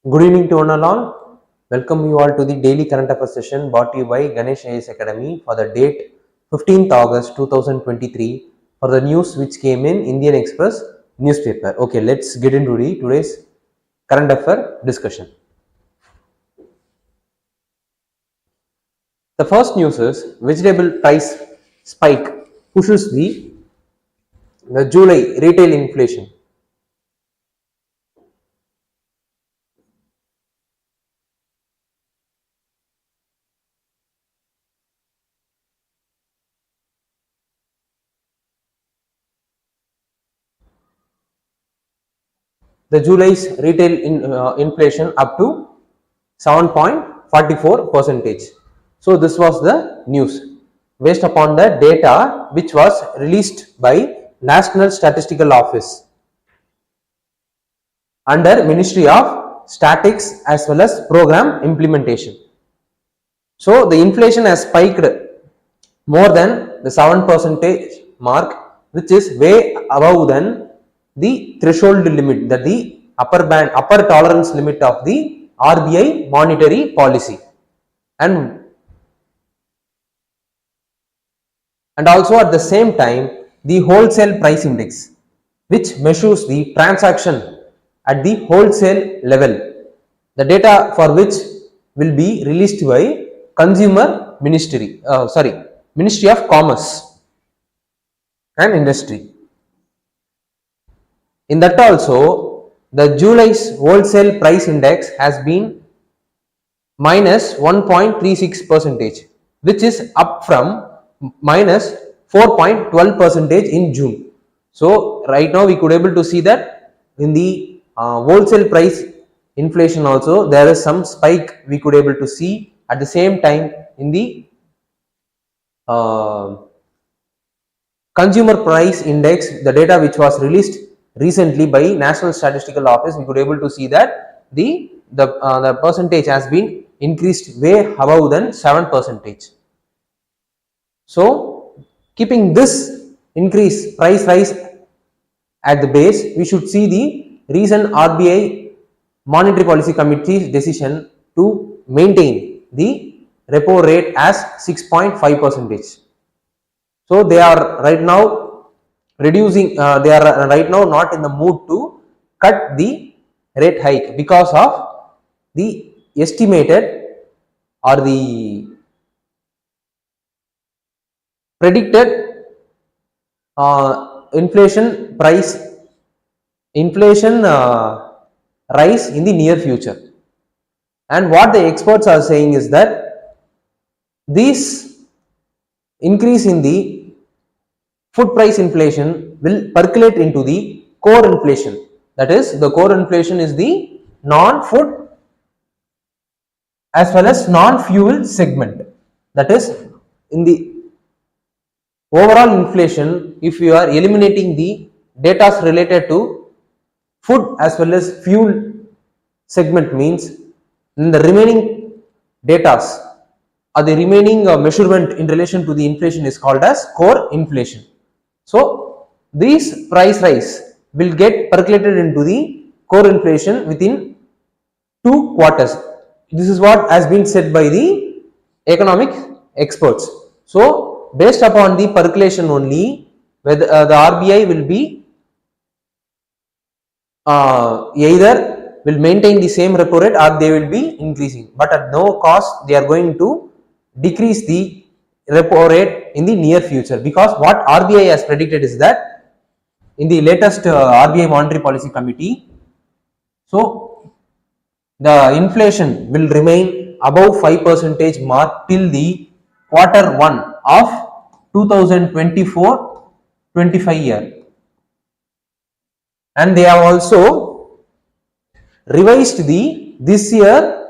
Good evening to one and all. Welcome you all to the daily current affairs session brought to you by Ganesh IAS Academy for the date 15th August 2023 for the news which came in Indian Express newspaper. Okay, let's get into today's current affair discussion. The first news is vegetable price spike pushes the July retail inflation. The July's retail inflation up to 7.44 percentage. So this was the news based upon the data which was released by National Statistical Office under Ministry of Statistics as well as Program Implementation. So the inflation has spiked more than the 7% mark, which is way above than the threshold limit, that the upper tolerance limit of the RBI monetary policy, and also at the same time the wholesale price index, which measures the transaction at the wholesale level, the data for which will be released by Ministry of Commerce and Industry. In that also, the July's wholesale price index has been minus 1.36%, which is up from minus 4.12% in June. So right now we could able to see that in the wholesale price inflation also there is some spike we could able to see. At the same time in the consumer price index, the data which was released recently by National Statistical Office, we could able to see that the percentage has been increased way above than 7%. So keeping this increase price rise at the base, we should see the recent RBI Monetary Policy Committee's decision to maintain the repo rate as 6.5%. So they are right now reducing, they are right now not in the mood to cut the rate hike because of the estimated or the predicted inflation rise in the near future. And what the experts are saying is that this increase in the food price inflation will percolate into the core inflation. That is, the core inflation is the non-food as well as non-fuel segment. That is, in the overall inflation, if you are eliminating the data related to food as well as fuel segment, means in the remaining data or the remaining measurement in relation to the inflation is called as core inflation. So these price rise will get percolated into the core inflation within 2 quarters. This is what has been said by the economic experts. So based upon the percolation only, whether the RBI will be either will maintain the same repo rate or they will be increasing, but at no cost they are going to decrease the repo rate in the near future, because what RBI has predicted is that in the latest RBI Monetary Policy Committee, so the inflation will remain above 5% mark till the Q1 of 2024-25 year, and they have also revised the this year,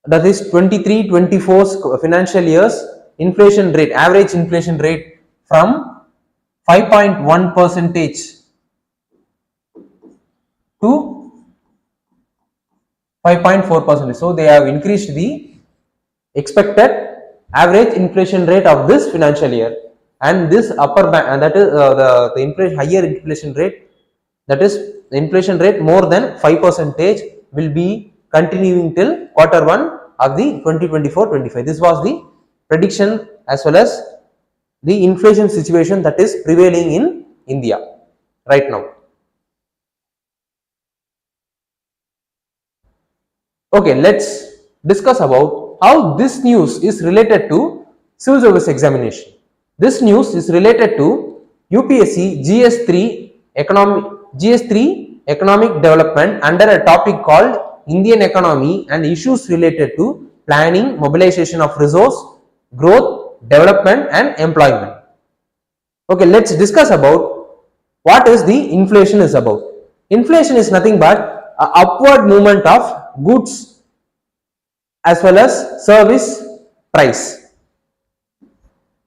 that is 23-24 financial years inflation rate, average inflation rate, from 5.1% to 5.4%. So they have increased the expected average inflation rate of this financial year, and this upper band, that is the inflation, higher inflation rate, that is the inflation rate more than 5%, will be continuing till quarter 1 of the 2024-25. This was the prediction as well as the inflation situation that is prevailing in India right now. Okay, let's discuss about how this news is related to civil service examination. This news is related to UPSC GS3 economic development under a topic called Indian economy and issues related to planning, mobilization of resource, growth, development and employment. Okay, let's discuss about what is the inflation is about. Inflation is nothing but an upward movement of goods as well as service price,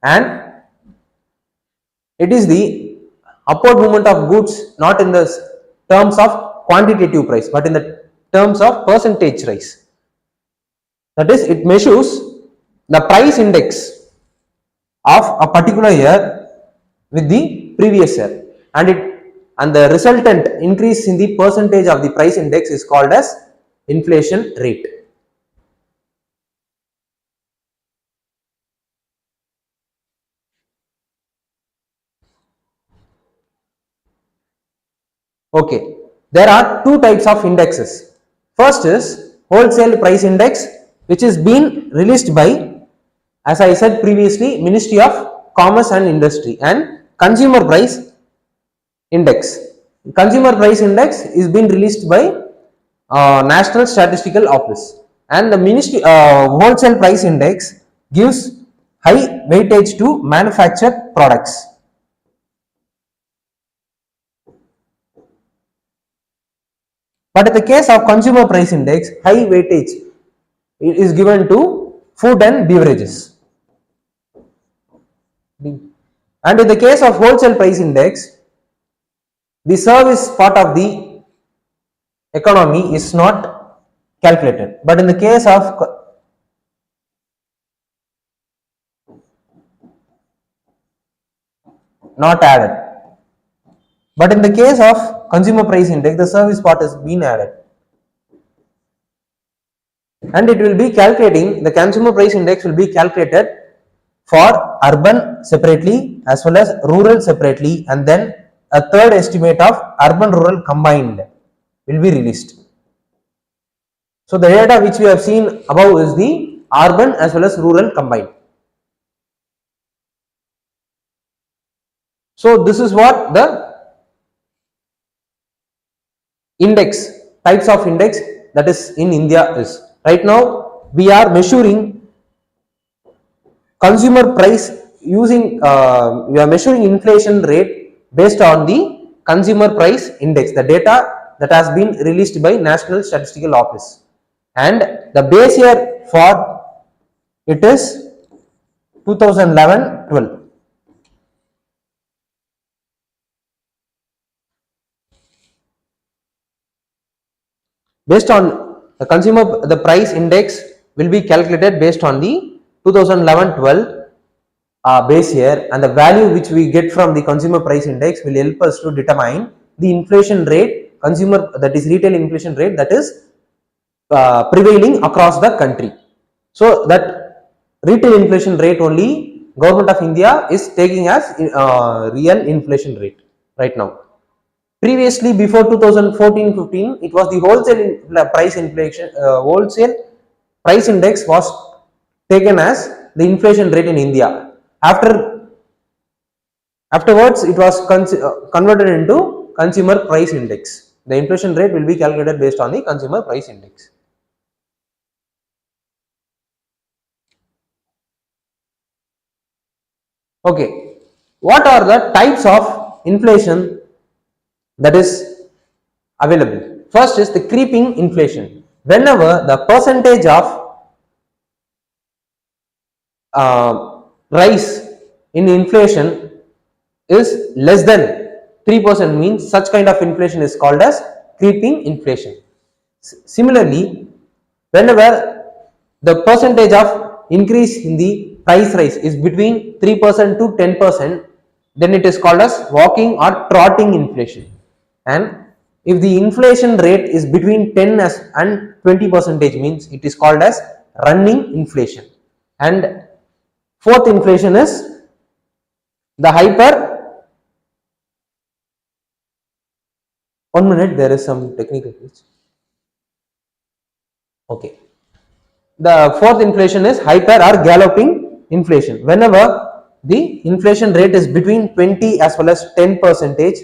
and it is the upward movement of goods not in the terms of quantitative price but in the terms of percentage rise. That is, it measures the price index of a particular year with the previous year, and the resultant increase in the percentage of the price index is called as inflation rate. Okay, there are two types of indexes. First is wholesale price index, which is being released by, as I said previously, Ministry of Commerce and Industry, and consumer price index. Consumer price index is being released by National Statistical Office, and the Ministry wholesale price index gives high weightage to manufactured products. But in the case of consumer price index, high weightage is given to food and beverages. And in the case of wholesale price index, the service part of the economy is not calculated. But in the case of not added. But in the case of consumer price index, the service part has been added, and it will be calculating, the consumer price index will be calculated for urban separately as well as rural separately, and then a third estimate of urban rural combined will be released. So the data which we have seen above is the urban as well as rural combined. So this is what the index, types of index that is in India is. Right now we are measuring consumer price using, we are measuring inflation rate based on the consumer price index, the data that has been released by National Statistical Office, and the base year for it is 2011-12. Based on the consumer, the price index will be calculated based on the 2011-12 base year, and the value which we get from the consumer price index will help us to determine the inflation rate, consumer, that is retail inflation rate, that is prevailing across the country. So that retail inflation rate only Government of India is taking as real inflation rate right now. Previously, before 2014-15, it was the wholesale price inflation, wholesale price index was taken as the inflation rate in India. Afterwards, it was converted into consumer price index. The inflation rate will be calculated based on the consumer price index. Okay, what are the types of inflation that is available? First is the creeping inflation. Whenever the percentage of rise in inflation is less than 3%, means such kind of inflation is called as creeping inflation. Similarly, whenever the percentage of increase in the price rise is between 3% to 10%, then it is called as walking or trotting inflation. And If the inflation rate is between 10 and 20 percentage, means it is called as running inflation. And fourth inflation is the hyper. One minute, there is some technical glitch. Okay. The fourth inflation is hyper or galloping inflation. Whenever the inflation rate is between 20 as well as 10 percentage,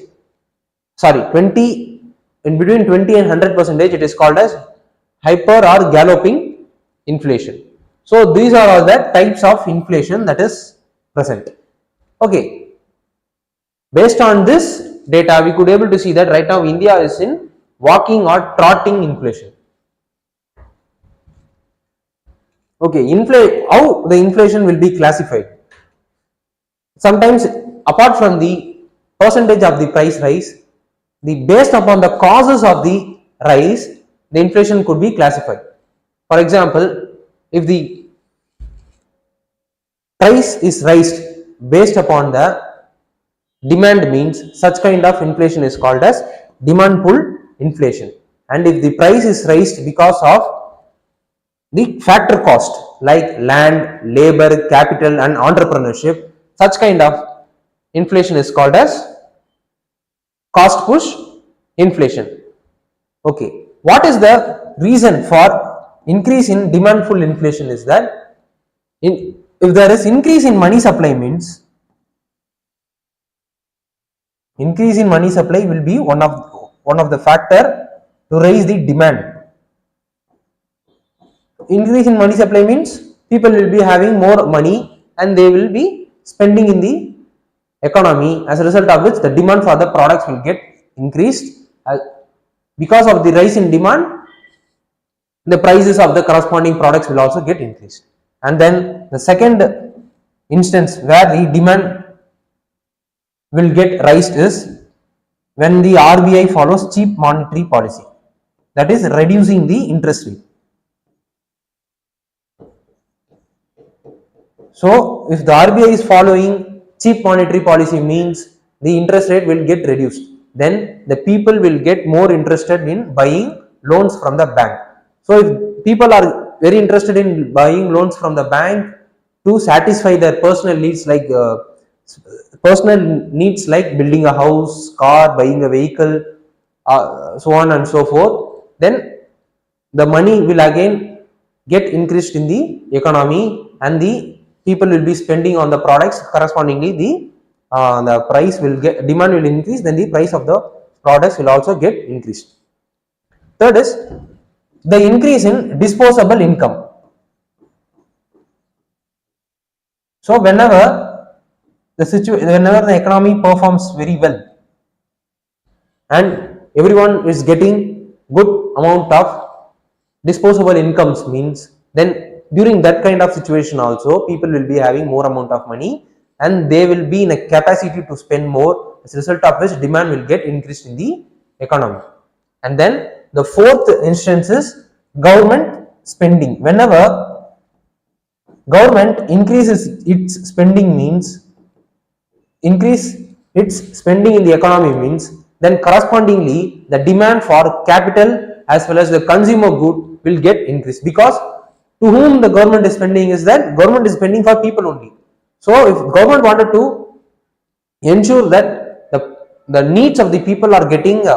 sorry, 20, in between 20 and 100 percentage, it is called as hyper or galloping inflation. So these are all the types of inflation that is present. Okay. Based on this data, we could able to see that right now India is in walking or trotting inflation. Okay, how the inflation will be classified? Sometimes apart from the percentage of the price rise, based upon the causes of the rise, the inflation could be classified. For example, if the price is raised based upon the demand, means such kind of inflation is called as demand pull inflation. And if the price is raised because of the factor cost like land, labor, capital and entrepreneurship, such kind of inflation is called as cost push inflation. Okay, what is the reason for increase in demand pull inflation is that if there is increase in money supply, means increase in money supply will be one of the factor to raise the demand. Increase in money supply means people will be having more money and they will be spending in the economy, as a result of which the demand for the products will get increased. Because of the rise in demand, the prices of the corresponding products will also get increased. And then the second instance where the demand will get raised is when the RBI follows cheap monetary policy, that is reducing the interest rate. So if the RBI is following cheap monetary policy, means the interest rate will get reduced, then the people will get more interested in buying loans from the bank. So if people are very interested in buying loans from the bank to satisfy their personal needs like building a house, car, buying a vehicle, so on and so forth, then the money will again get increased in the economy and the people will be spending on the products. Correspondingly, the price will get, demand will increase, then the price of the products will also get increased. Third is the increase in disposable income. So whenever the economy performs very well and everyone is getting good amount of disposable incomes, means then during that kind of situation also people will be having more amount of money and they will be in a capacity to spend more, as a result of which demand will get increased in the economy. And then the fourth instance is government spending. Whenever government increases its spending, means increase its spending in the economy, means then correspondingly the demand for capital as well as the consumer good will get increased, because to whom the government is spending is that government is spending for people only. So if government wanted to ensure that the needs of the people are getting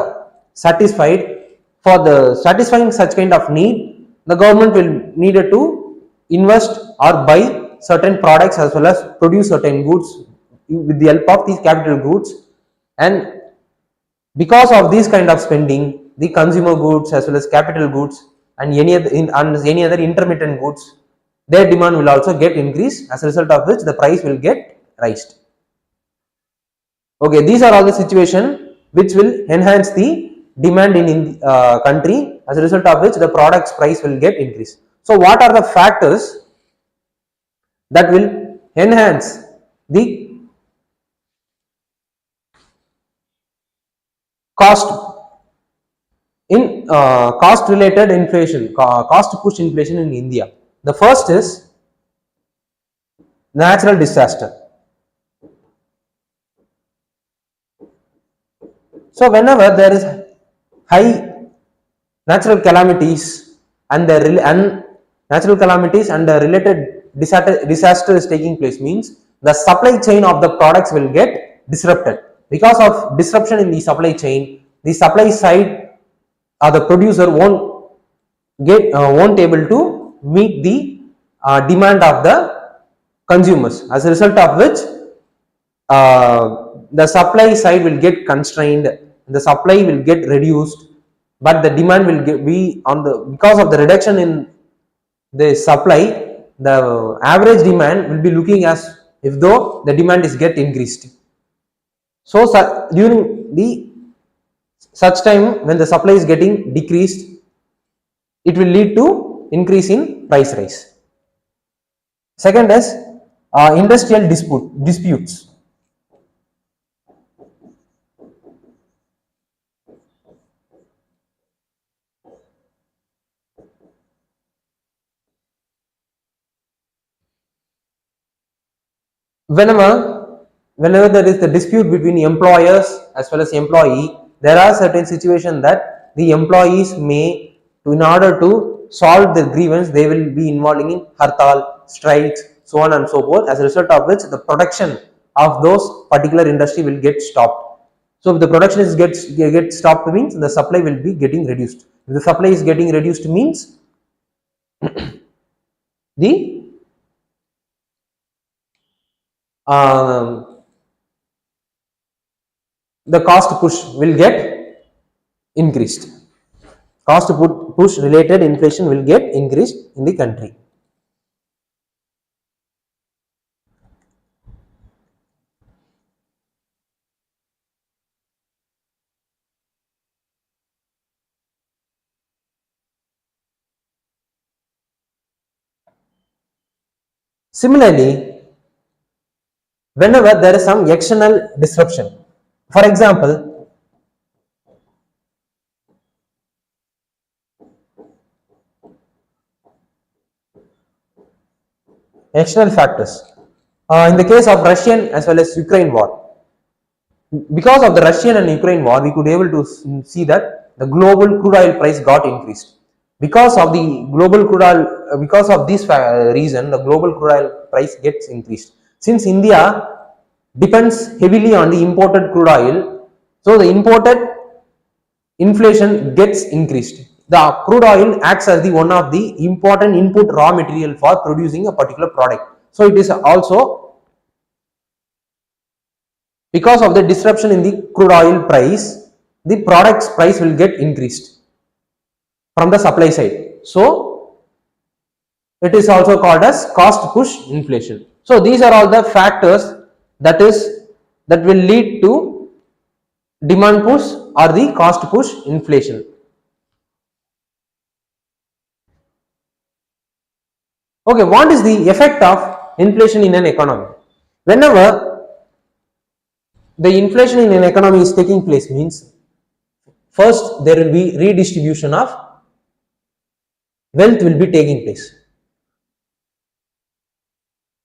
satisfied, for the satisfying such kind of need, the government will needed to invest or buy certain products as well as produce certain goods with the help of these capital goods. And because of this kind of spending, the consumer goods as well as capital goods and any other intermittent goods, their demand will also get increased, as a result of which the price will get raised. Okay, these are all the situation which will enhance the demand in country, as a result of which the product's price will get increased. So what are the factors that will enhance the cost related inflation, cost push inflation in India? The first is natural disaster. So whenever there is high natural calamities and natural calamities and the related disaster is taking place, means the supply chain of the products will get disrupted. Because of disruption in the supply chain, the supply side or the producer won't able to meet the demand of the consumers, as a result of which the supply side will get constrained, the supply will get reduced, but the demand will be on the, because of the reduction in the supply, the average demand will be looking as if though the demand is get increased. So during the such time when the supply is getting decreased, it will lead to increase in price rise. Second is industrial disputes. Whenever there is the dispute between employers as well as employee, there are certain situations that the employees may, in order to solve the grievance, they will be involving in hartal, strikes, so on and so forth, as a result of which the production of those particular industry will get stopped. So if the production is get stopped, means the supply will be getting reduced. If the supply is getting reduced, means the the cost push will get increased. Cost push related inflation will get increased in the country. Similarly, whenever there is some external disruption, for example, external factors, in the case of Russian as well as Ukraine war, because of the Russian and Ukraine war, we could able to see that the global crude oil price got increased. Because of the global crude oil, because of this reason, the global crude oil price gets increased. Since India depends heavily on the imported crude oil, so the imported inflation gets increased. The crude oil acts as the one of the important input raw material for producing a particular product. So it is also, because of the disruption in the crude oil price, the product's price will get increased from the supply side. So it is also called as cost push inflation. So these are all the factors that will lead to demand push or the cost push inflation. Okay, what is the effect of inflation in an economy? Whenever the inflation in an economy is taking place, means first there will be redistribution of wealth will be taking place.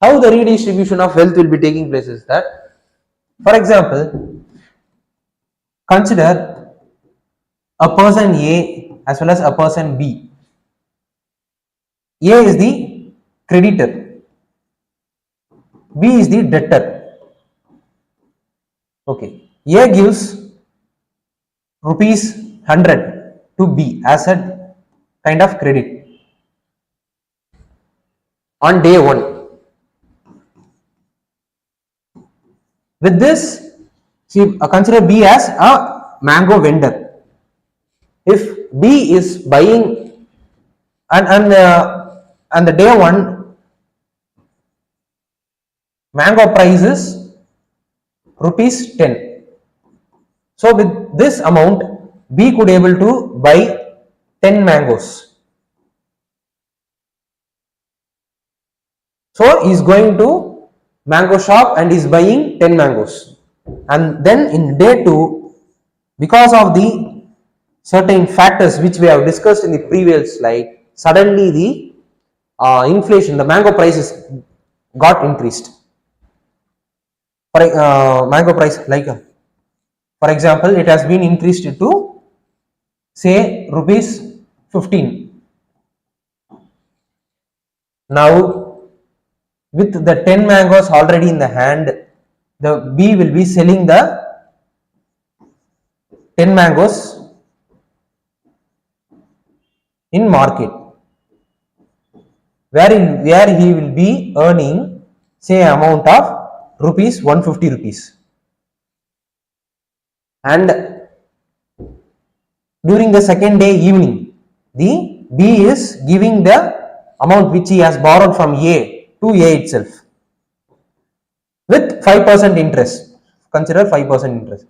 How the redistribution of wealth will be taking place is that, for example, consider a person A as well as a person B. A is the creditor, B is the debtor. Okay, A gives rupees 100 to B as a kind of credit on day 1. With this, see, consider B as a mango vendor. If B is buying and the day 1 mango price is rupees 10. So with this amount, B could able to buy 10 mangoes. So he is going to mango shop and is buying 10 mangoes. And then in day 2, because of the certain factors which we have discussed in the previous slide, suddenly the inflation, the mango prices got increased. For mango price, like for example, it has been increased to say rupees 15. Now with the 10 mangoes already in the hand, the B will be selling the 10 mangoes in market, where he will be earning say amount of rupees 150 rupees. And during the second day evening, the B is giving the amount which he has borrowed from A to A itself with 5% interest. Consider 5% interest.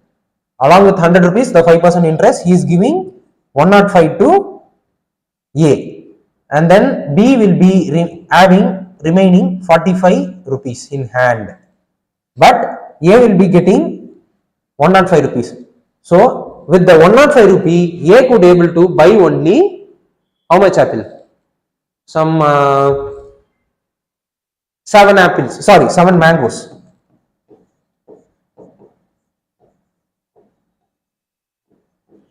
Along with 100 rupees, the 5% interest he is giving 105 to A, and then B will be having remaining 45 rupees in hand, but A will be getting 105 rupees. So with the 105 rupee, A could able to buy only how much apple? Some 7 apples, sorry, 7 mangoes.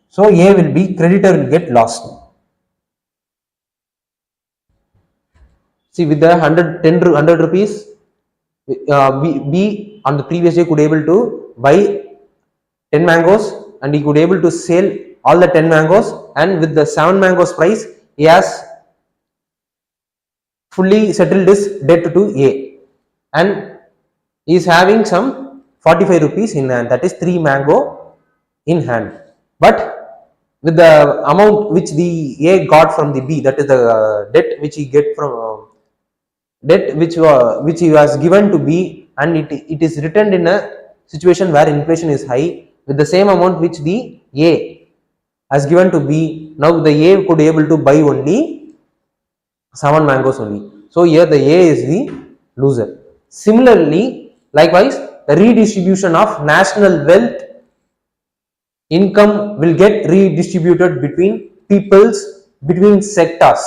So A will be, creditor will get lost. See, with the 100 rupees, B on the previous day could able to buy 10 mangoes, and he could able to sell all the 10 mangoes, and with the 7 mangoes price, he has fully settled his debt to A, and he is having some 45 rupees in hand, that is 3 mango in hand. But with the amount which the A got from the B, that is the debt which he get from debt which he was given to B, and it is returned in a situation where inflation is high, with the same amount which the A has given to B. Now the A could able to buy only 7 mangoes only. So here the A is the loser. Similarly, likewise, the redistribution of national wealth income will get redistributed between peoples, between sectors.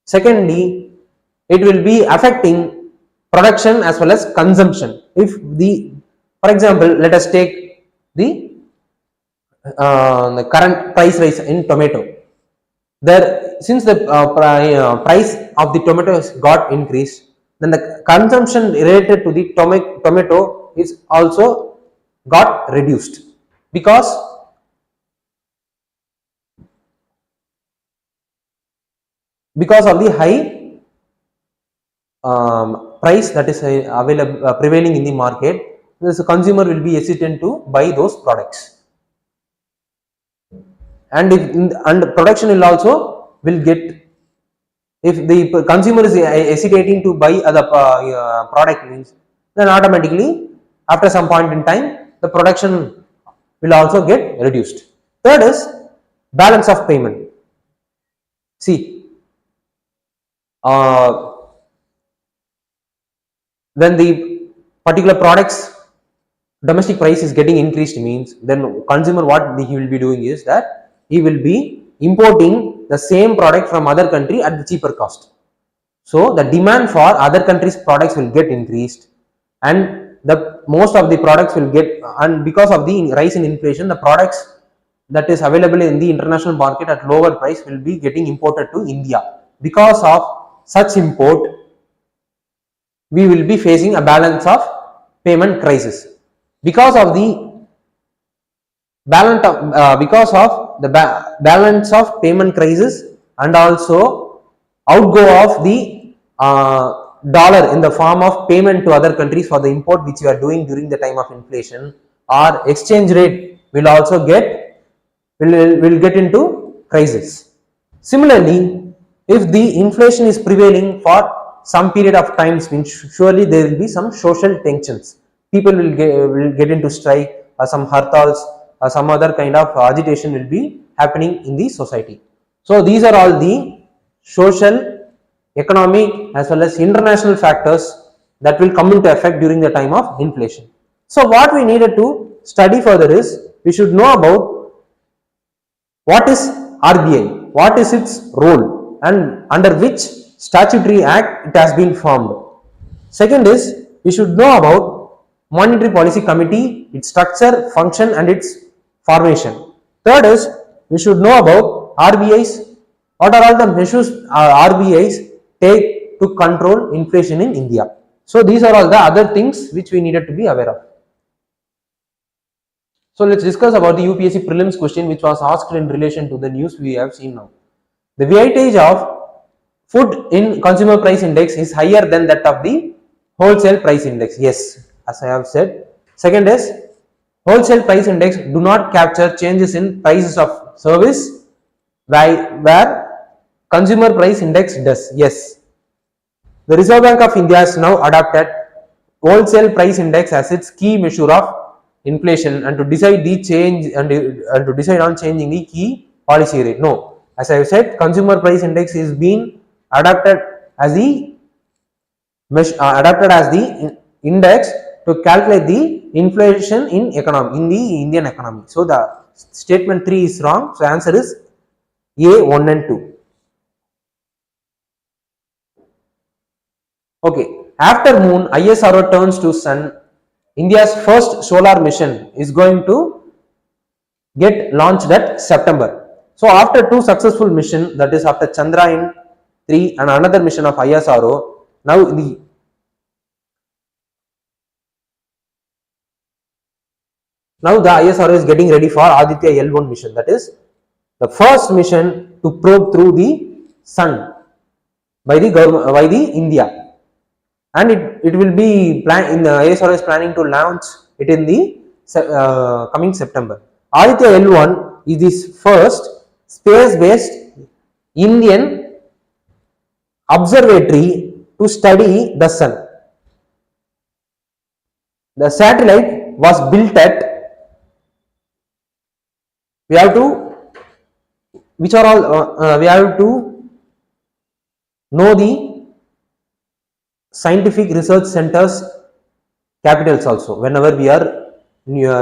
Secondly, it will be affecting production as well as consumption. If the, for example, let us take the current price rise in tomato. There, since the price of the tomato has got increased, then the consumption related to the tomato is also got reduced, because of the high price that is available prevailing in the market. The consumer will be hesitant to buy those products, and production will also will get, if the consumer is hesitating to buy other product means, then automatically after some point in time the production will also get reduced. Third is balance of payment. See, when the particular products domestic price is getting increased means, then consumer what he will be doing is that he will be importing the same product from other country at the cheaper cost. So the demand for other countries products will get increased, and the most of the products will get, and because of the rise in inflation, the products that is available in the international market at lower price will be getting imported to India. Because of such import, we will be facing a balance of payment crisis. Because of the balance of payment crisis, and also outgo of the dollar in the form of payment to other countries for the import which you are doing during the time of inflation, our exchange rate will also get into crisis. Similarly, if the inflation is prevailing for some period of time, surely there will be some social tensions. People will get into strike, or some hartals, or some other kind of agitation will be happening in the society. So these are all the social, economic as well as international factors that will come into effect during the time of inflation. So what we needed to study further is, we should know about what is RBI, what is its role, and under which statutory act it has been formed. Second is, we should know about Monetary Policy Committee, its structure, function and its formation. Third is, we should know about RBIs. What are all the measures RBIs take to control inflation in India? So these are all the other things which we needed to be aware of. So let's discuss about the UPSC prelims question which was asked in relation to the news we have seen now. The weightage of food in consumer price index is higher than that of the wholesale price index. Yes, as I have said. Second is wholesale price index do not capture changes in prices of service where consumer price index does. Yes. The Reserve Bank of India has now adopted wholesale price index as its key measure of inflation and to decide the change and to decide on changing the key policy rate. No, as I have said, consumer price index is being adopted as the index to calculate the inflation in economy in the Indian economy. So the statement 3 is wrong. So answer is A 1 and 2. Okay, after moon, ISRO turns to sun. India's first solar mission is going to get launched at September. So after two successful missions, that is after Chandrayaan 3 and another mission of ISRO, now the ISRO is getting ready for Aditya L1 mission, that is the first mission to probe through the sun by the government, by the India. And it will be ISRO is planning to launch it in the coming September. Aditya L1 is the first space-based Indian observatory to study the sun. The satellite was built at, we have to know the scientific research centers capitals also whenever we are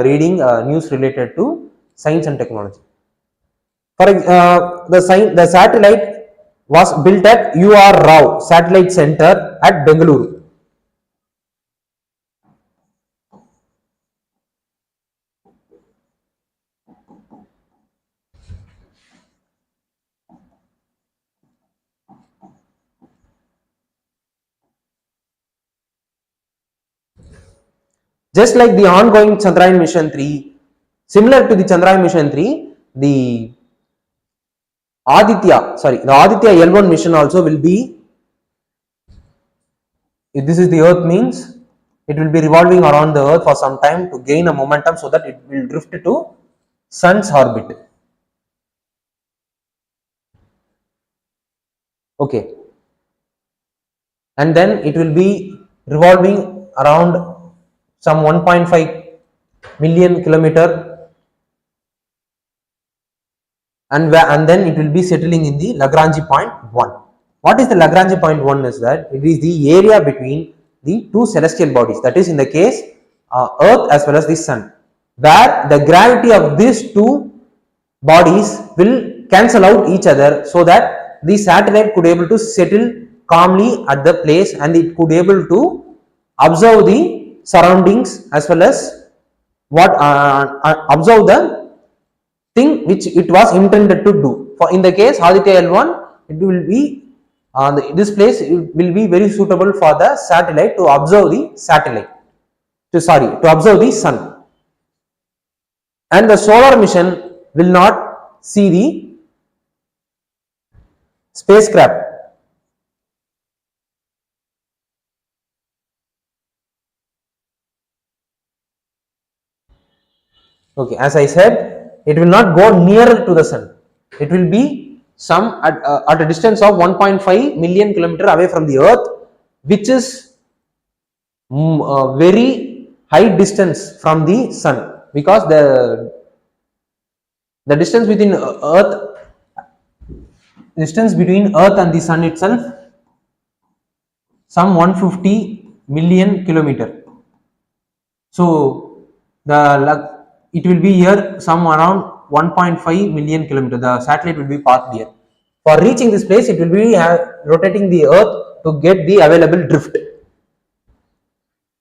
reading news related to science and technology. For the satellite was built at UR Rao Satellite Center at Bengaluru. Just like the ongoing Chandrayaan mission 3, similar to the Chandrayaan mission 3, the Aditya L1 mission also will be, if this is the earth means it will be revolving around the earth for some time to gain a momentum so that it will drift to sun's orbit. Okay. And then it will be revolving around some 1.5 million kilometer and then it will be settling in the Lagrange point 1. What is the Lagrange point 1 is that it is the area between the two celestial bodies, that is in the case earth as well as the sun, where the gravity of these two bodies will cancel out each other so that the satellite could able to settle calmly at the place and it could able to observe the surroundings as well as observe the thing which it was intended to do. For in the case Aditya L1, it will be this place will be very suitable for the satellite to observe the to observe the sun, and the solar mission will not see the spacecraft. Okay, as I said, it will not go nearer to the sun. It will be some at a distance of 1.5 million kilometer away from the earth, which is very high distance from the sun, because the distance between earth and the sun itself some 150 million kilometer. So it will be here some around 1.5 million kilometer. The satellite will be parked here. For reaching this place, it will be rotating the earth to get the available drift.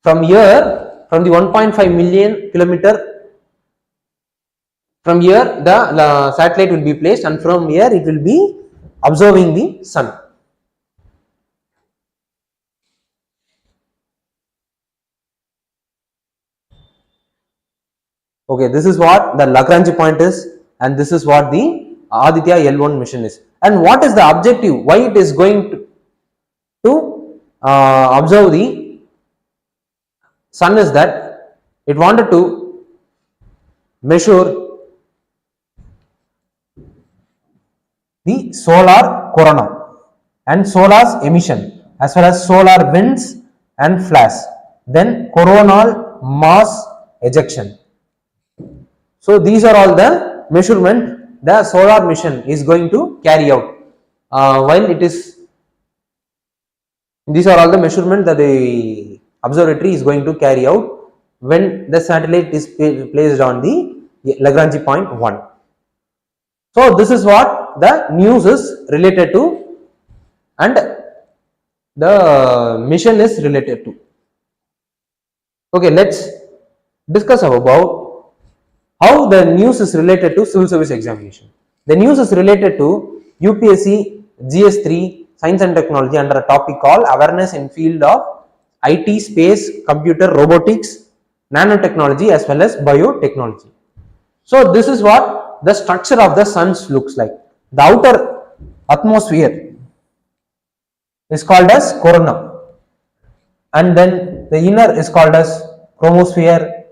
From here, from the 1.5 million kilometer From here the satellite will be placed, and from here it will be observing the sun. Okay, this is what the Lagrange point is, and this is what the Aditya L1 mission is. And what is the objective? Why it is going to observe the sun is that it wanted to measure the solar corona and solar's emission as well as solar winds and flash, then coronal mass ejection. So these are all the measurement the solar mission is going to carry out. While it is, these are all the measurement that the observatory is going to carry out when the satellite is placed on the Lagrange point 1. So this is what the news is related to and the mission is related to. Okay, let's discuss about how the news is related to civil service examination. The news is related to UPSC GS3 Science and Technology under a topic called Awareness in Field of IT, Space, Computer, Robotics, Nanotechnology as well as Biotechnology. So this is what the structure of the suns looks like. The outer atmosphere is called as corona, and then the inner is called as chromosphere,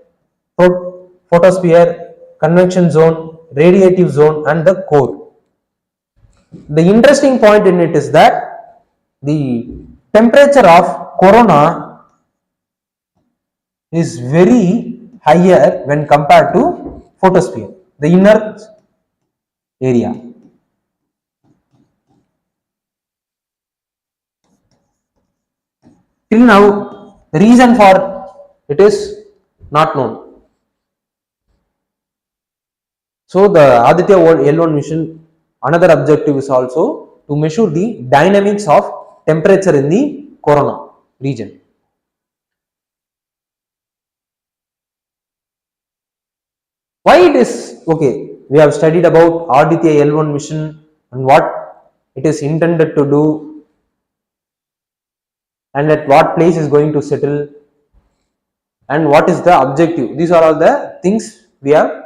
photosphere, convection zone, radiative zone and the core. The interesting point in it is that the temperature of corona is very higher when compared to photosphere, the inner area. Till now, the reason for it is not known. So the Aditya L1 mission, another objective is also to measure the dynamics of temperature in the corona region. Why it is, okay, we have studied about Aditya L1 mission and what it is intended to do and at what place is going to settle and what is the objective. These are all the things we have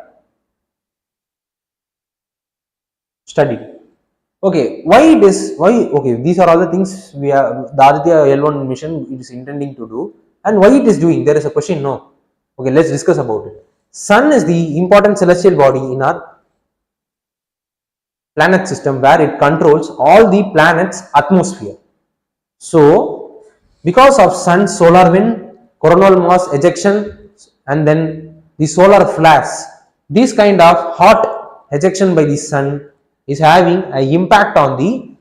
studied. Okay, why it is, why, okay, these are all the things we have, the Aditya L1 mission is intending to do, and why it is doing. There is a question, no. Okay, let's discuss about it. Sun is the important celestial body in our planet system where it controls all the planet's atmosphere. So because of sun's solar wind, coronal mass ejection and then the solar flash, this kind of hot ejection by the sun is having an impact on the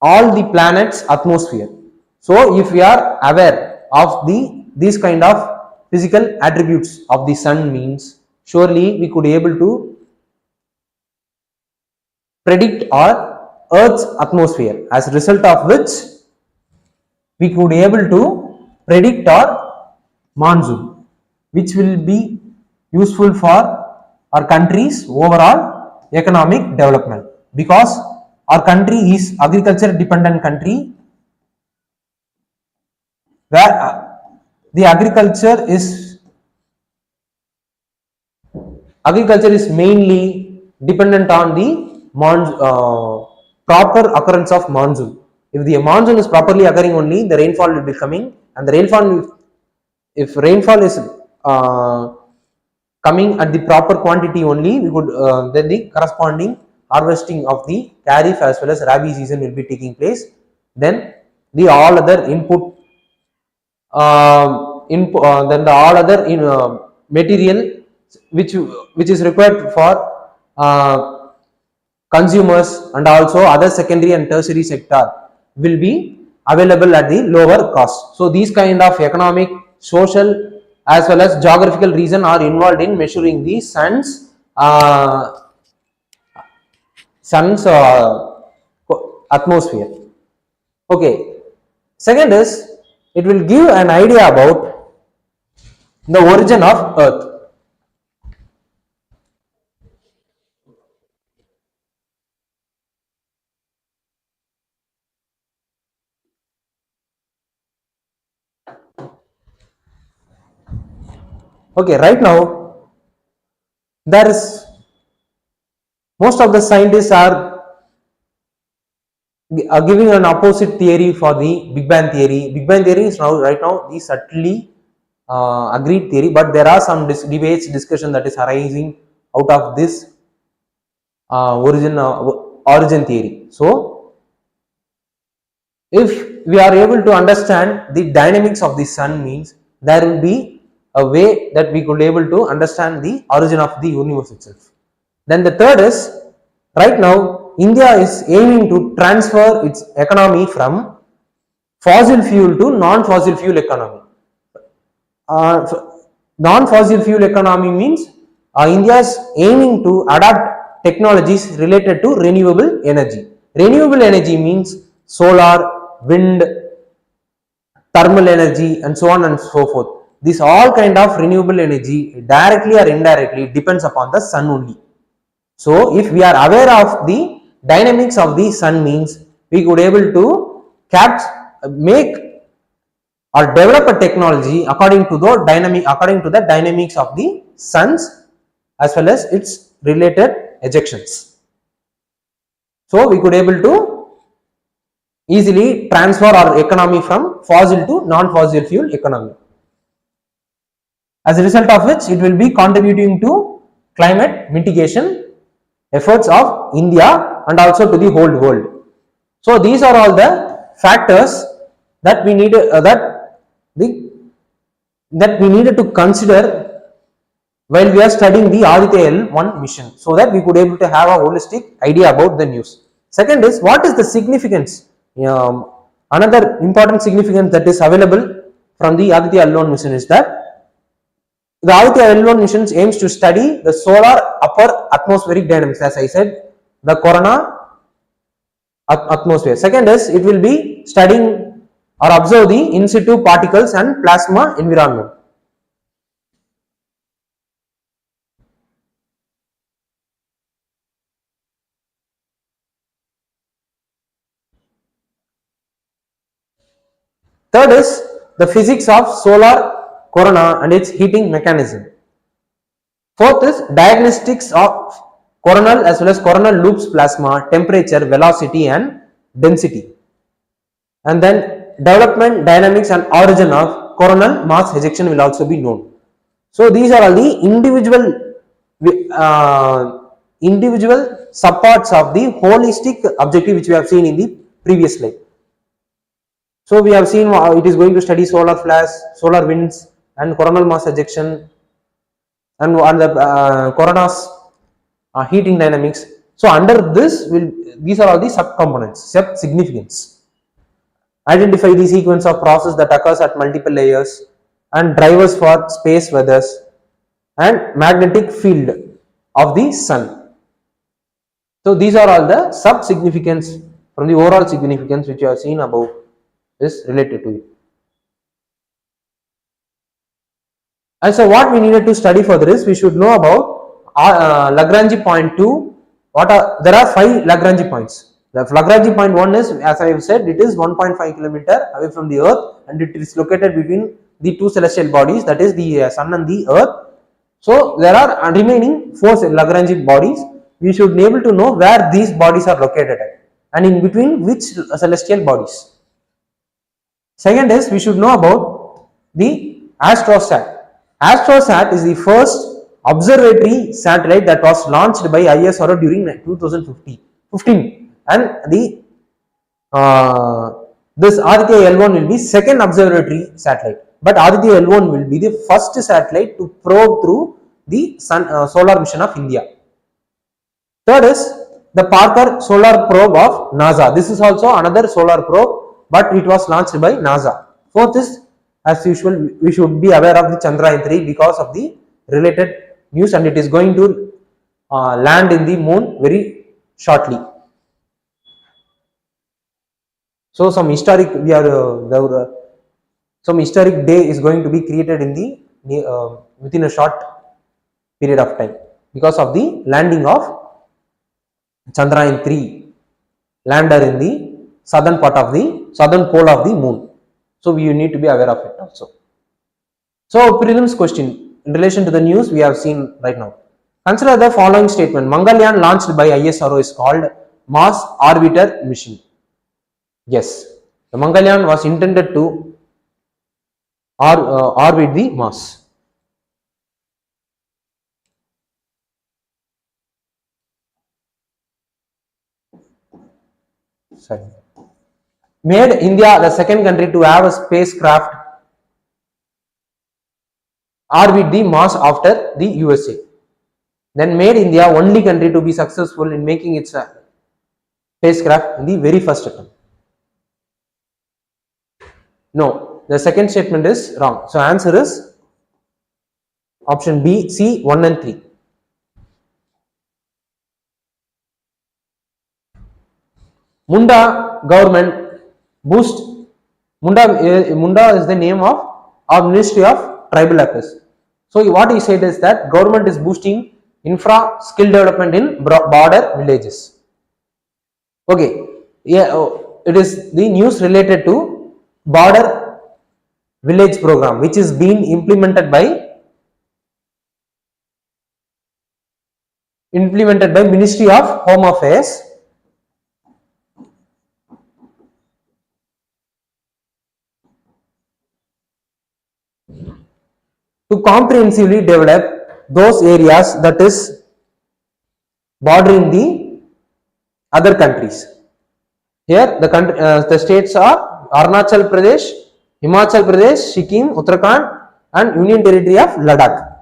all the planet's atmosphere. So if we are aware of these kind of physical attributes of the sun, means surely we could be able to predict our Earth's atmosphere, as a result of which we could be able to predict our monsoon, which will be useful for our country's overall economic development, because our country is agriculture dependent country where the agriculture is mainly dependent on the proper occurrence of monsoon. If the monsoon is properly occurring, only the rainfall will be coming, and the rainfall, if rainfall is coming at the proper quantity only, we could then the corresponding harvesting of the kharif as well as rabi season will be taking place. Then the all other input then the all other material which is required for consumers and also other secondary and tertiary sector will be available at the lower cost. So these kind of economic, social as well as geographical reason are involved in measuring the sun's atmosphere. Okay, second is it will give an idea about the origin of Earth. Okay, right now there is most of the scientists are giving an opposite theory for the Big Bang theory. Big Bang theory is now right now the subtly agreed theory, but there are some debates, discussion that is arising out of this origin theory. So, if we are able to understand the dynamics of the sun, means there will be a way that we could able to understand the origin of the universe itself. Then the third is, right now India is aiming to transfer its economy from fossil fuel to non-fossil fuel economy. Non-fossil fuel economy means India is aiming to adopt technologies related to renewable energy. Renewable energy means solar, wind, thermal energy, and so on and so forth. This all kind of renewable energy directly or indirectly depends upon the sun only. So, if we are aware of the dynamics of the sun, means we could able to make or develop a technology according to the dynamics of the suns as well as its related ejections. So, we could able to easily transfer our economy from fossil to non-fossil fuel economy. As a result of which, it will be contributing to climate mitigation efforts of India and also to the whole world. So, these are all the factors that we need that we needed to consider while we are studying the Aditya L1 mission, so that we could able to have a holistic idea about the news. Second is, what is the significance? Another important significance that is available from the Aditya L1 mission is that the Aditya L1 mission aims to study the solar upper atmospheric dynamics, as I said, the corona atmosphere. Second is, it will be studying or observe the in situ particles and plasma environment. Third is the physics of solar corona and its heating mechanism. Fourth is diagnostics of coronal as well as coronal loops plasma, temperature, velocity and density. And then development, dynamics and origin of coronal mass ejection will also be known. So, these are all the individual subparts of the holistic objective which we have seen in the previous slide. So, we have seen it is going to study solar flash, solar winds and coronal mass ejection and on the corona's heating dynamics. So, under this these are all the subcomponents, sub significance. Identify the sequence of process that occurs at multiple layers and drivers for space weathers and magnetic field of the sun. So, these are all the sub significance from the overall significance which you have seen above is related to it. And so, what we needed to study further is we should know about Lagrange point 2. There are 5 Lagrange points. The Lagrange point 1 is, as I have said, it is 1.5 km away from the earth and it is located between the two celestial bodies, that is the sun and the earth. So, there are remaining 4 Lagrange bodies. We should be able to know where these bodies are located at and in between which celestial bodies. Second is, we should know about the astrosat. Astrosat is the first observatory satellite that was launched by ISRO during 2015, and this Aditya L1 will be second observatory satellite, but Aditya L1 will be the first satellite to probe through the solar mission of India. Third is the Parker solar probe of NASA. This is also another solar probe, but it was launched by NASA. Fourth is, as usual, we should be aware of the Chandrayaan-3 because of the related news, and it is going to land in the moon very shortly. So, some historic day is going to be created in the within a short period of time because of the landing of Chandrayaan-3 lander in the southern pole of the moon. So, we need to be aware of it also. So, prelims question, in relation to the news we have seen right now. Consider the following statement. Mangalyaan launched by ISRO is called Mars Orbiter Mission. Yes, the Mangalyaan was intended to orbit the Mars. Sorry. Made India the second country to have a spacecraft orbit the Mars after the USA. Then made India only country to be successful in making its spacecraft in the very first attempt. No, the second statement is wrong. So answer is option B, C, 1 and 3. Munda government boost. Munda is the name of our Ministry of Tribal Affairs. So what he said is that government is boosting infra skill development in border villages. Okay, yeah, it is the news related to border village program which is being implemented by Ministry of Home Affairs to comprehensively develop those areas that is bordering the other countries. Here the states are Arunachal Pradesh, Himachal Pradesh, Sikkim, Uttarakhand and Union Territory of Ladakh.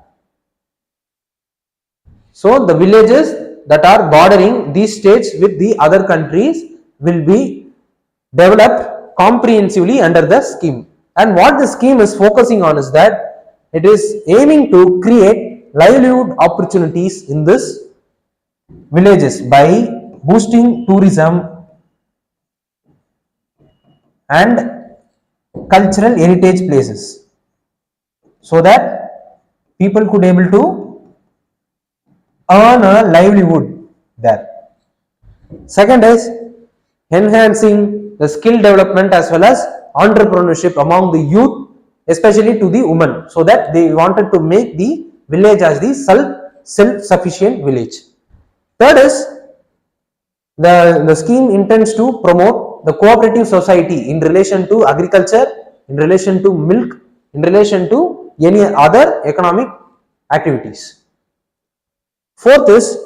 So the villages that are bordering these states with the other countries will be developed comprehensively under the scheme. And what the scheme is focusing on is that it is aiming to create livelihood opportunities in this villages by boosting tourism and cultural heritage places, so that people could able to earn a livelihood there. Second is enhancing the skill development as well as entrepreneurship among the youth, especially to the women, so that they wanted to make the village as the self-sufficient village. Third is the scheme intends to promote the cooperative society in relation to agriculture, in relation to milk, in relation to any other economic activities. Fourth is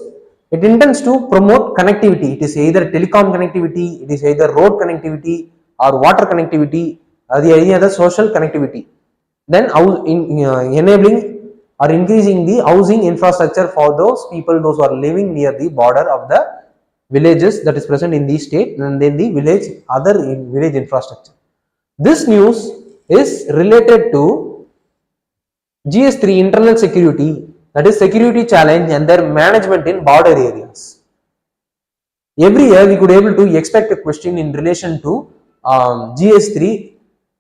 it intends to promote connectivity. It is either telecom connectivity, it is either road connectivity or water connectivity or any other social connectivity. Then enabling or increasing the housing infrastructure for those people, those who are living near the border of the villages that is present in the state, and then the village infrastructure. This news is related to GS3 internal security, that is security challenge and their management in border areas. Every year we could able to expect a question in relation to GS3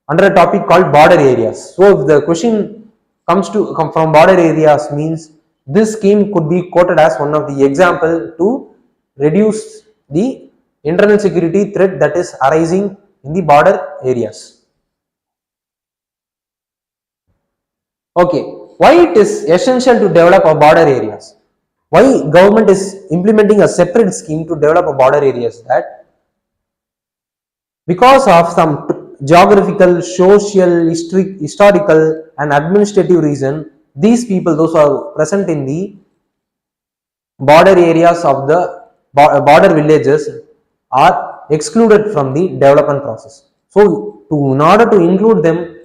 under a topic called border areas. So if the question comes from border areas, means this scheme could be quoted as one of the example to reduce the internal security threat that is arising in the border areas. Okay, why it is essential to develop a border areas? Why government is implementing a separate scheme to develop a border areas? That because of some geographical, social, historical and administrative reason, these people, those who are present in the border areas of the border villages, are excluded from the development process. So in order to include them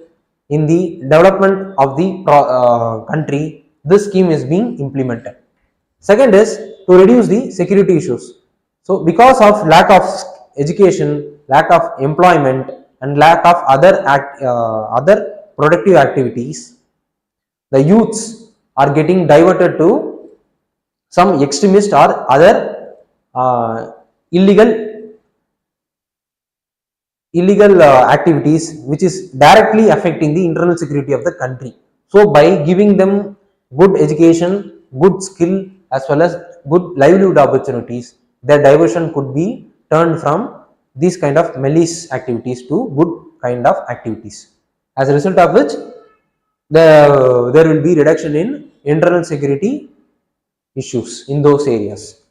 in the development of the country, this scheme is being implemented. Second is to reduce the security issues. So because of lack of education, lack of employment and lack of other productive activities, the youths are getting diverted to some extremist or other illegal activities which is directly affecting the internal security of the country. So by giving them good education, good skill as well as good livelihood opportunities, their diversion could be turned from these kind of malicious activities to good kind of activities, as a result of which there will be reduction in internal security issues in those areas.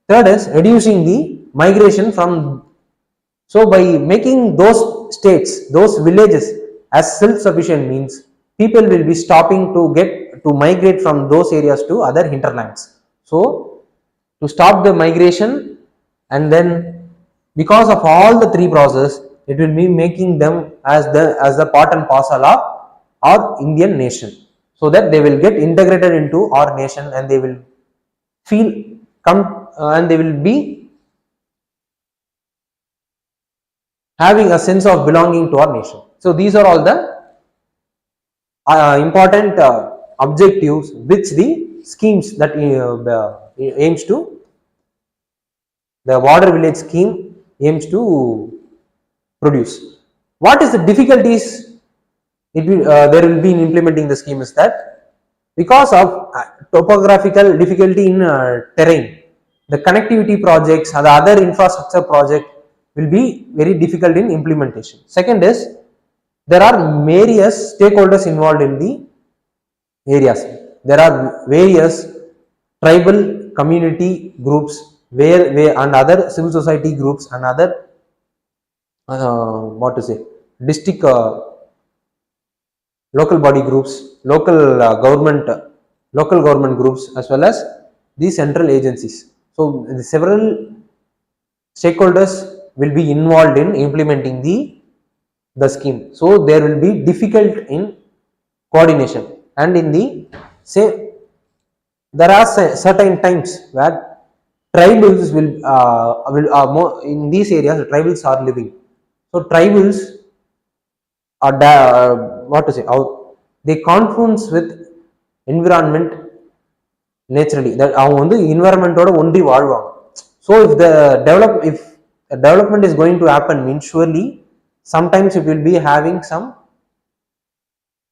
Third is reducing the migration from. So by making those states, those villages as self-sufficient means people will be stopping to migrate from those areas to other hinterlands. So to stop the migration, and then because of all the three process, it will be making them as the part and parcel of our Indian nation, so that they will get integrated into our nation and they will feel and they will be having a sense of belonging to our nation. So these are all the important objectives which the schemes that aims to, the border village scheme aims to produce. What is the difficulties there will be in implementing the scheme is that because of topographical difficulty in terrain, the connectivity projects and the other infrastructure project will be very difficult in implementation. Second is there are various stakeholders involved in the areas. There are various tribal community groups and other civil society groups and other district local body groups, local government groups, as well as the central agencies. So the several stakeholders will be involved in implementing the scheme. So there will be difficult in coordination, and in the there are certain times where tribals will more in these areas. Tribals are living. So tribals are they confluence with environment naturally. That environment only வாழ்வாங்க. So if development is going to happen, means surely sometimes it will be having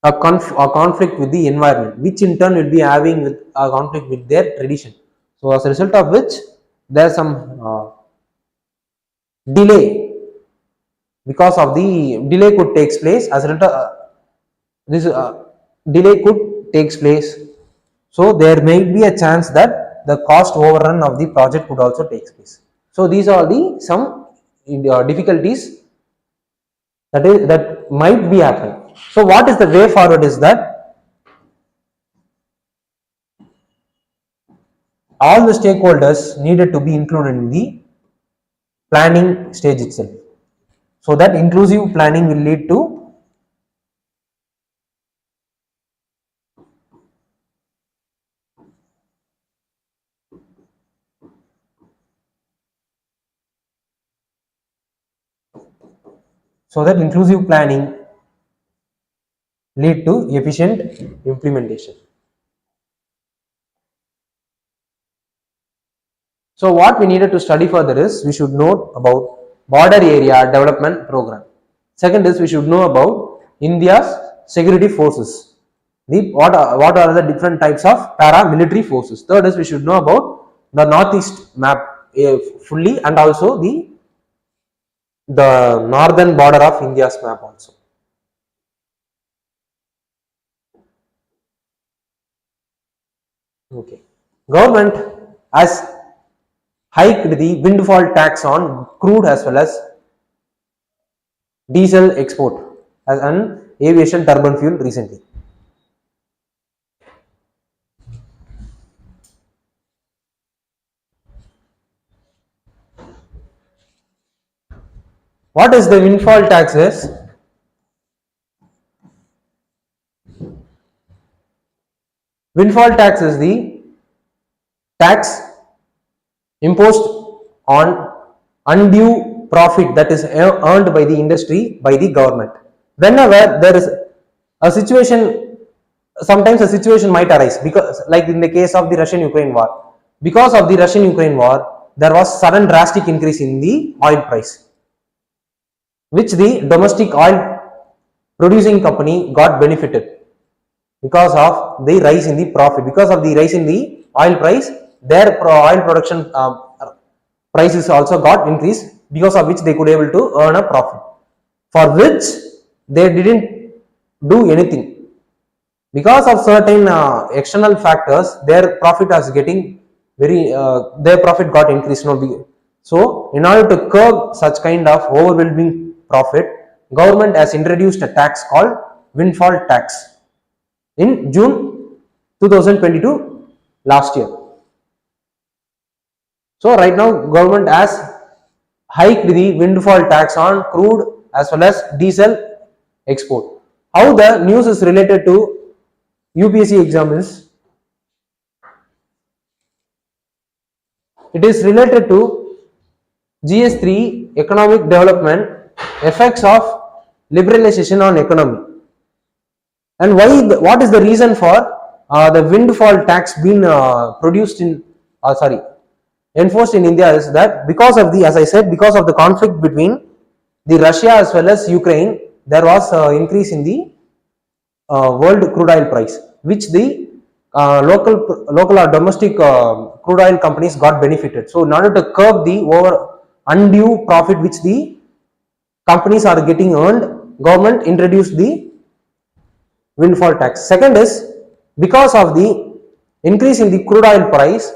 a conflict with the environment, which in turn will be having a conflict with their tradition. So as a result of which there is some delay. Because of the delay could takes place, as a result this delay could takes place. So there may be a chance that the cost overrun of the project could also take place. So these are some difficulties that might be happening. So what is the way forward is that all the stakeholders needed to be included in the planning stage itself. So that inclusive planning will lead to efficient implementation. So what we needed to study further is we should know about border area development program. Second is we should know about India's security forces. What are the different types of paramilitary forces. Third is we should know about the northeast map fully, and also the northern border of India's map also. Okay. Government has hiked the windfall tax on crude as well as diesel export as an aviation turbine fuel recently. What is the windfall tax is? Windfall tax is the tax imposed on undue profit that is earned by the industry by the government. Whenever there is a situation, sometimes a situation might arise, because like in the case of the Russian-Ukraine war, because of the Russian-Ukraine war there was sudden drastic increase in the oil price, which the domestic oil producing company got benefited because of the rise in the profit. Because of the rise in the oil price, their oil production prices also got increased, because of which they could able to earn a profit, for which they didn't do anything. Because of certain external factors, their profit is getting their profit got increased. So in order to curb such kind of overwhelming profit, government has introduced a tax called windfall tax in June 2022 last year. So right now government has hiked the windfall tax on crude as well as diesel export. How the news is related to UPSC exam is, it is related to GS3 economic development, effects of liberalization on economy, and what is the reason for the windfall tax being enforced in India is that because of the, as I said, because of the conflict between the Russia as well as Ukraine, there was increase in the world crude oil price, which the local or domestic crude oil companies got benefited. So in order to curb the undue profit which the companies are getting earned, government introduced the windfall tax. Second is, because of the increase in the crude oil price,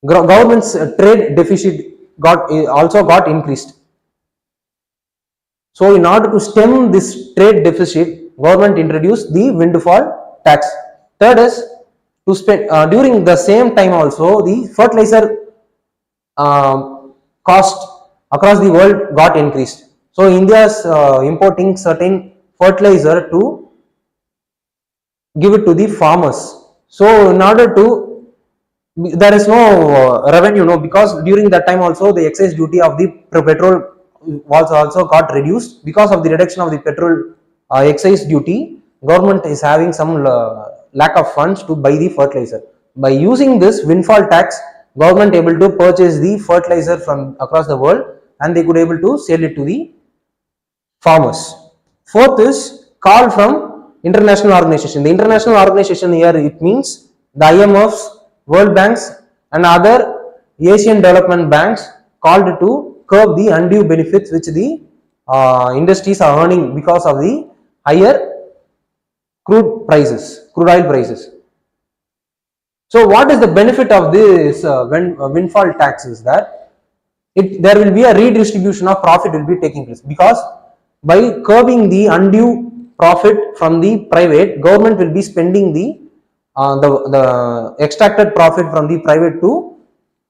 government's trade deficit also got increased. So in order to stem this trade deficit, government introduced the windfall tax. Third is, to spend during the same time also the fertilizer cost across the world got increased. So India is importing certain fertilizer to give it to the farmers. So in order to, there is no revenue, because during that time also the excise duty of the petrol was also got reduced. Because of the reduction of the petrol excise duty, government is having some lack of funds to buy the fertilizer. By using this windfall tax, government able to purchase the fertilizer from across the world, and they could able to sell it to the farmers. Fourth is call from international organization. The international organization here, it means the IMFs, World Banks and other Asian development banks called to curb the undue benefits which the industries are earning because of the higher crude oil prices. So what is the benefit of this windfall tax is that there will be a redistribution of profit will be taking place, because by curbing the undue profit from the private, government will be spending the extracted profit from the private to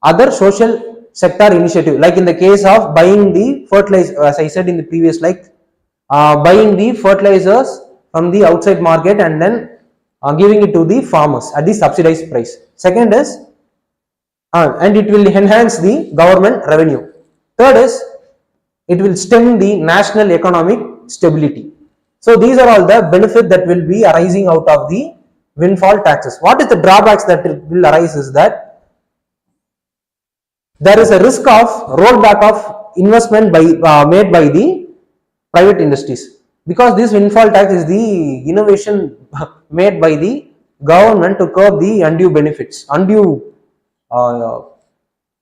other social sector initiative, like in the case of buying the fertilizer, as I said in the previous, like buying the fertilizers from the outside market and then giving it to the farmers at the subsidized price. Second is, and it will enhance the government revenue. Third is, it will stem the national economic stability. So these are all the benefits that will be arising out of the windfall taxes. What is the drawbacks that will arise is that there is a risk of rollback of investment made by the private industries, because this windfall tax is the innovation made by the government to curb the undue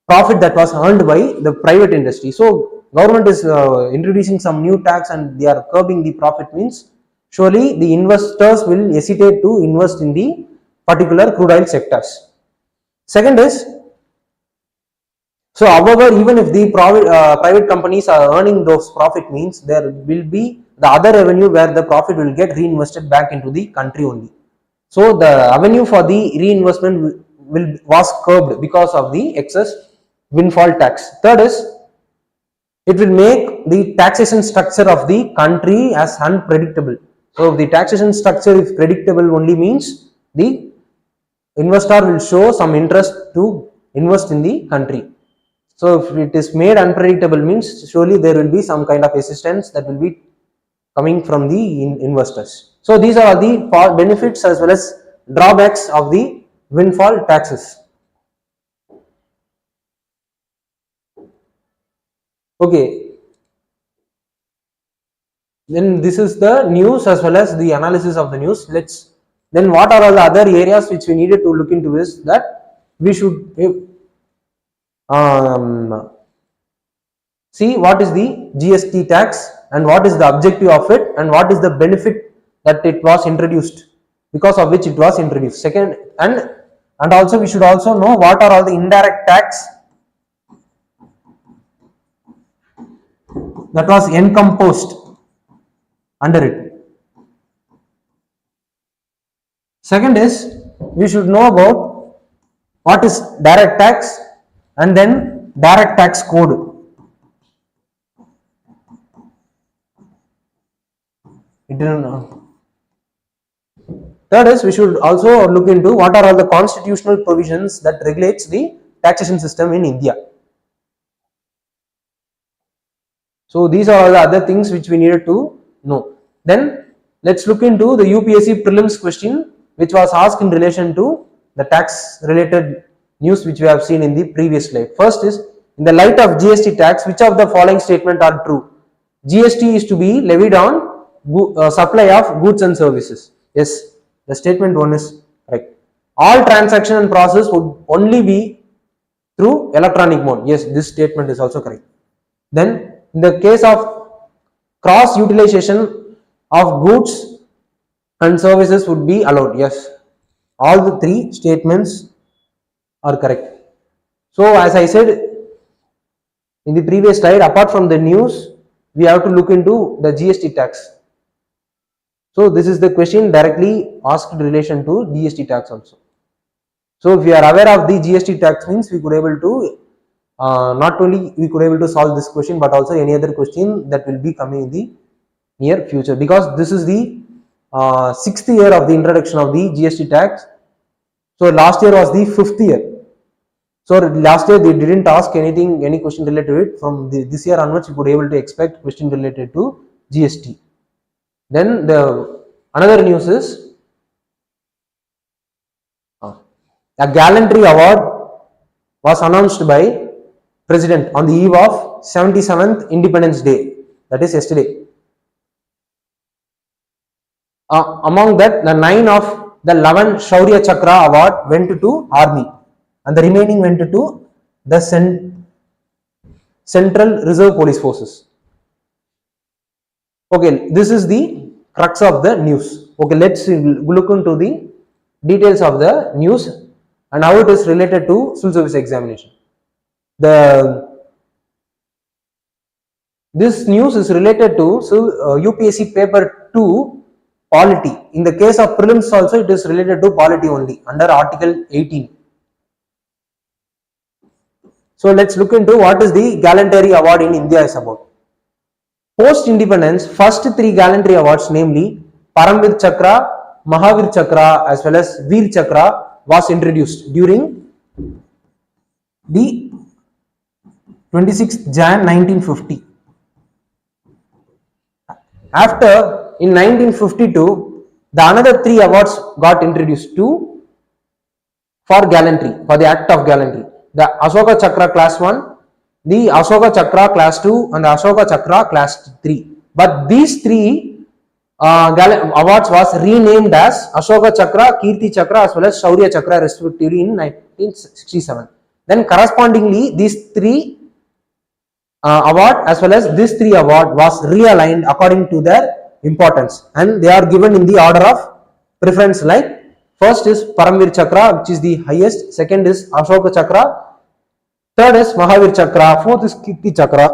profit that was earned by the private industry. So government is introducing some new tax and they are curbing the profit, means surely the investors will hesitate to invest in the particular crude oil sectors. Second is, so however, even if the private companies are earning those profit, means there will be the other revenue where the profit will get reinvested back into the country only. So the avenue for the reinvestment was curbed because of the excess windfall tax. Third is, it will make the taxation structure of the country as unpredictable. So the taxation structure, if predictable, only means the investor will show some interest to invest in the country. So if it is made unpredictable, means surely there will be some kind of assistance that will be coming from the investors. So these are the benefits as well as drawbacks of the windfall taxes. Okay, then this is the news as well as the analysis of the news. Then what are all the other areas which we needed to look into is that we should see what is the GST tax and what is the objective of it and what is the benefit that it was introduced. because of which it was introduced. Second, and also we should also know what are all the indirect tax that was encompassed under it. Second is we should know about what is direct tax and then direct tax code. It didn't know. Third is we should also look into what are all the constitutional provisions that regulates the taxation system in India. So these are all the other things which we needed to know. Then let's look into the UPSC prelims question which was asked in relation to the tax related news which we have seen in the previous slide. First is, in the light of GST tax, which of the following statement are true? GST is to be levied on supply of goods and services. Yes, the statement 1 is correct. All transaction and process would only be through electronic mode. Yes, this statement is also correct. Then in the case of cross utilization of goods and services would be allowed. Yes, all the 3 statements are correct. So as I said in the previous slide, apart from the news, we have to look into the GST tax. So this is the question directly asked in relation to GST tax also. So if we are aware of the GST tax means we could able to not only we could able to solve this question but also any other question that will be coming in the near future, because this is the 6th year of the introduction of the GST tax. So last year was the 5th year. So last year they didn't ask any question related to it. From this year onwards you could able to expect question related to GST. Then another news is a Gallantry award was announced by President on the eve of 77th Independence Day, that is yesterday. Among that, the 9 of the 11 Shaurya Chakra award went to Army and the remaining went to the Central Reserve Police Forces. Okay, this is the crux of the news. Okay, let's look into the details of the news and how it is related to civil service examination. This news is related to UPSC paper 2 polity. In the case of prelims also it is related to polity only under article 18. So let's look into what is the Gallantry award in India is about. Post independence, first 3 Gallantry awards, namely Paramvir Chakra, Mahavir Chakra as well as Veer Chakra, was introduced during the 26th Jan 1950. After, in 1952, the another 3 awards got introduced for gallantry, for the act of gallantry. The Ashoka Chakra class 1, the Ashoka Chakra class 2 and the Ashoka Chakra class 3. But these 3 awards was renamed as Ashoka Chakra, Kirti Chakra as well as Shaurya Chakra respectively in 1967. Then correspondingly these 3 award as well as this 3 award was realigned according to their importance and they are given in the order of preference, like first is Paramvir Chakra which is the highest, second is Ashoka Chakra, third is Mahavir Chakra, fourth is Kirti Chakra,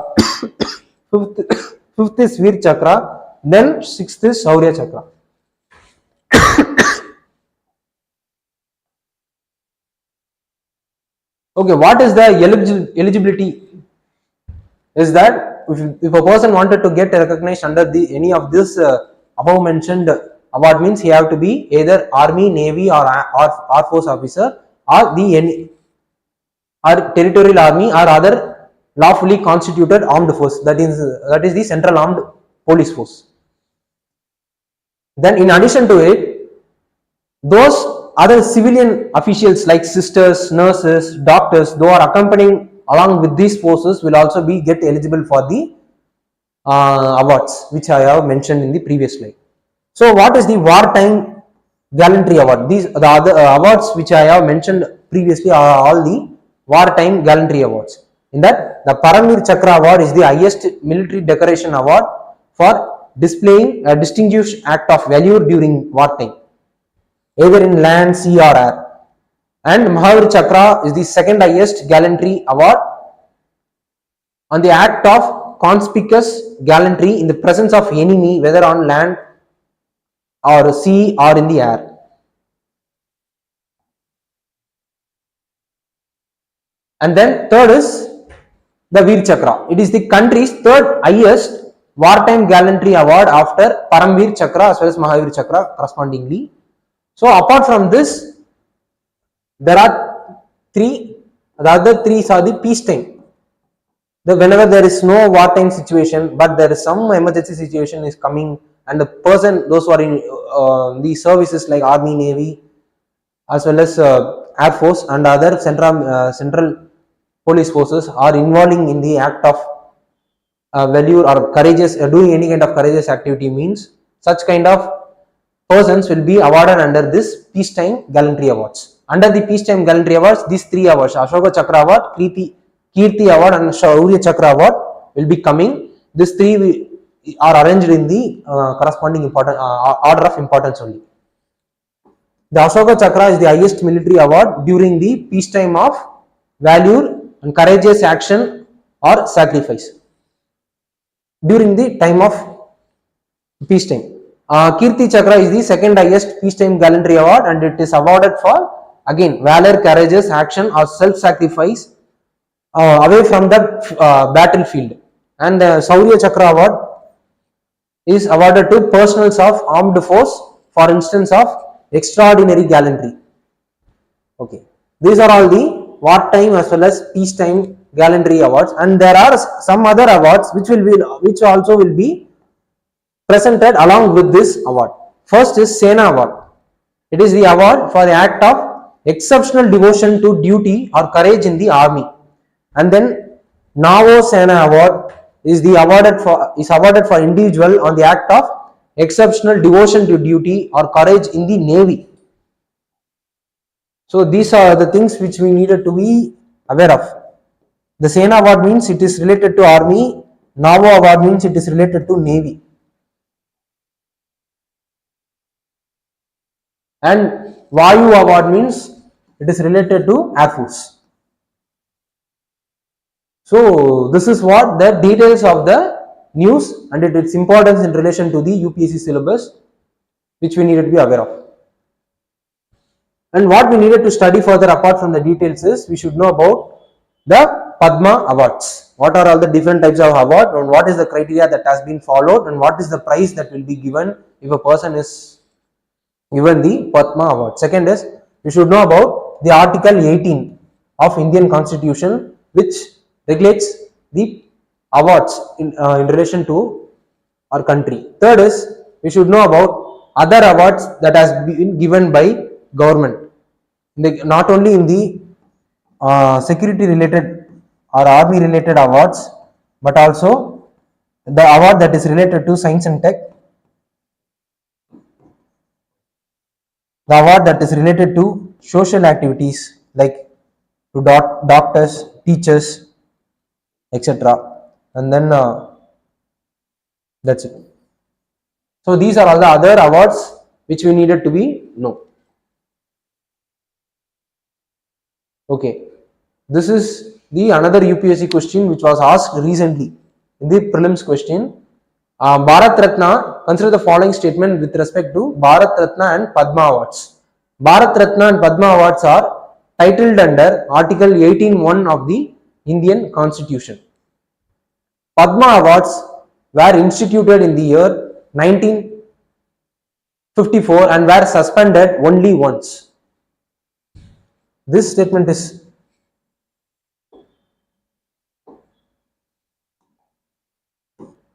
fifth is Veer Chakra, then sixth is Shaurya Chakra. Okay, what is the eligibility? Is that if a person wanted to get recognized under any of this above mentioned award, means he have to be either Army, Navy or Air Force officer or or territorial army or other lawfully constituted armed force, that is the Central Armed Police Force. Then in addition to it, those other civilian officials like sisters, nurses, doctors, those are accompanying along with these forces will also be get eligible for the awards which I have mentioned in the previous slide. So what is the wartime gallantry award? These the other awards which I have mentioned previously are all the wartime gallantry awards. In that, the Paramvir Chakra award is the highest military decoration award for displaying a distinguished act of valor during wartime. either in land, sea or air. And Mahavir Chakra is the second highest gallantry award on the act of conspicuous gallantry in the presence of enemy, whether on land or sea or in the air. And then third is the Veer Chakra. It is the country's third highest wartime gallantry award after Paramveer Chakra as well as Mahavir Chakra correspondingly. So apart from this, there are three. The other three are the peacetime. Whenever there is no wartime situation, but there is some emergency situation is coming, and the person, those who are in the services like Army, Navy, as well as Air Force and other central police forces are involving in the act of Vellore or courageous, doing any kind of courageous activity means such kind of persons will be awarded under this peacetime gallantry awards. Under the peacetime gallantry awards, these three awards, Ashoka Chakra Award, Kirti Award and Shaurya Chakra Award will be coming. These three are arranged in the corresponding important order of importance only. The Ashoka Chakra is the highest military award during the peacetime of valor and courageous action or sacrifice during the time of peacetime. Kirti Chakra is the second highest peacetime gallantry award, and it is awarded for again valor, courageous action or self-sacrifice away from the battlefield. And the Shaurya Chakra award is awarded to personnel of armed force for instance of extraordinary gallantry. Okay, these are all the wartime as well as peacetime gallantry awards, and there are some other awards which also will be presented along with this award. First is Sena Award. It is the award for the act of exceptional devotion to duty or courage in the army. And then Navo Sena Award is awarded for individual on the act of exceptional devotion to duty or courage in the navy. So these are the things which we needed to be aware of. The Sena Award means it is related to army. Navo Award means it is related to navy. And Vayu Award means it is related to Air Force. So this is what the details of the news and its importance in relation to the UPSC syllabus which we needed to be aware of. And what we needed to study further apart from the details is we should know about the Padma Awards. What are all the different types of awards and what is the criteria that has been followed and what is the prize that will be given if a person is given the Padma Award. Second is we should know about the Article 18 of Indian Constitution which regulates the awards in relation to our country. Third is we should know about other awards that has been given by government, not only in the security related or army related awards, but also the award that is related to science and tech, the award that is related to social activities like to doctors, teachers, etc. And then that's it. So these are all the other awards which we needed to be know. Okay, this is the another UPSC question which was asked recently in the prelims question. Bharat Ratna, consider the following statement with respect to Bharat Ratna and Padma Awards. Bharat Ratna and Padma Awards are titled under Article 18(1) of the Indian Constitution. Padma Awards were instituted in the year 1954 and were suspended only once. This statement is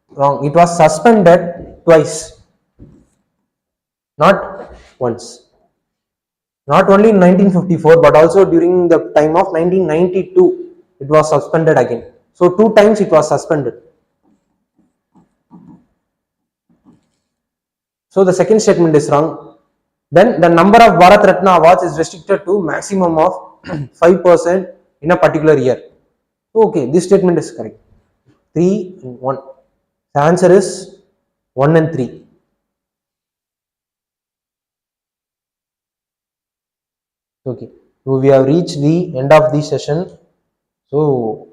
wrong. It was suspended twice, not once. Not only in 1954 but also during the time of 1992 it was suspended again. So 2 times it was suspended. So the second statement is wrong. Then the number of Bharat Ratna awards is restricted to maximum of 5% in a particular year. Okay, this statement is correct. 3 and 1. The answer is 1 and 3. Okay, so we have reached the end of the session. So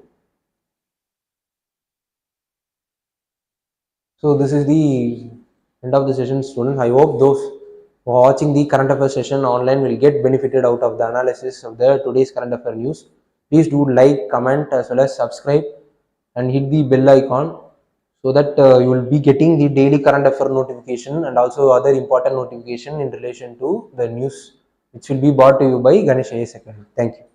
this is the end of the session, students. I hope those who are watching the current affairs session online will get benefited out of the analysis of the today's current affair news. Please do like, comment as well as subscribe and hit the bell icon so that you will be getting the daily current affair notification and also other important notification in relation to the news which will be brought to you by Ganesh IAS Academy. Thank you.